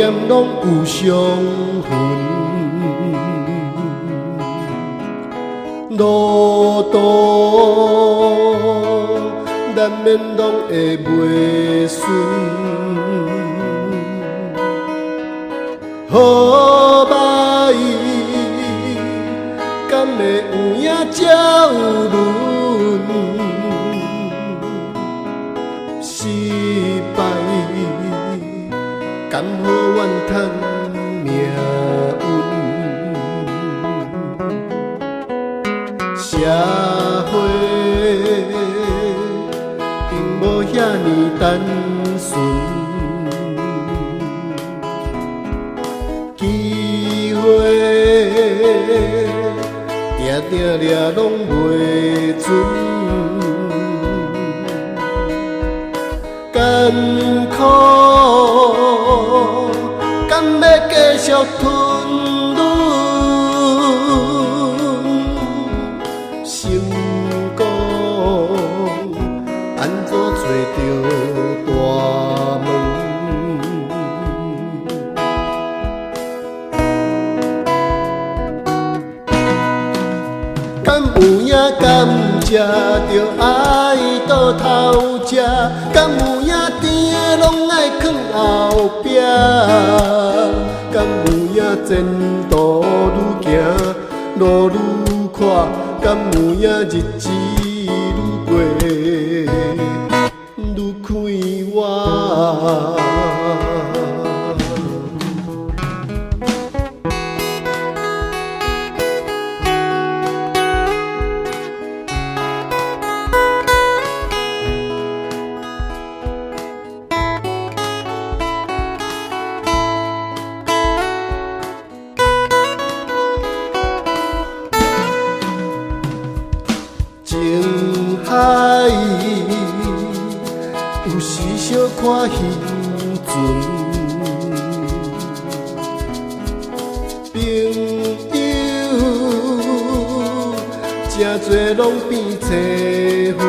剑拢有伤痕，路途难免拢会袂顺，好歹敢会有影才有轮，失败敢好怨叹命运，社会并无遐尼单纯，机会定定掠拢袂准，艰苦敢要继续吞忍，成功安怎找着大门？敢有影甘食着爱倒头食，敢有影甜的拢爱囥后壁，敢有影前途愈行路愈宽，敢有影日子愈过愈快活。情海有时小看彼船，朋友真多拢变七分，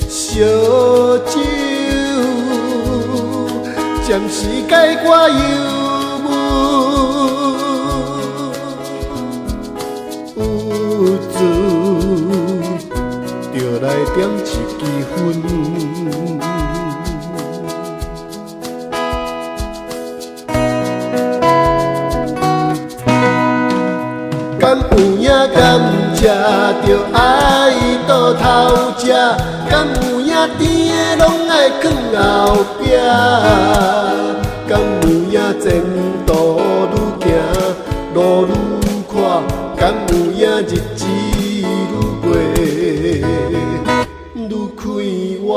烧酒暂时解我忧闷。有事就来点一支烟，敢有影甘食着爱倒头食，敢有影甜的拢爱囥后壁，敢有影前途愈行路愈宽，敢有影日子愈过愈快活？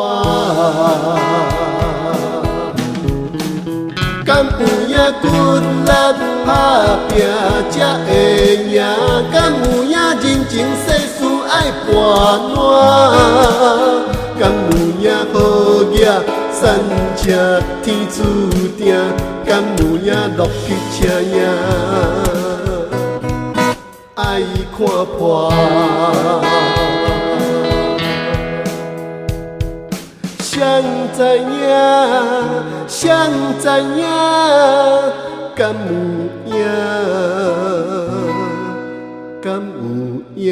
敢有影骨力打拼才会赢？敢有影人情世事爱盘烂？敢有影好业善车天注定？敢有影落去车影爱看破？谁知影？谁知影？敢有影？敢有影？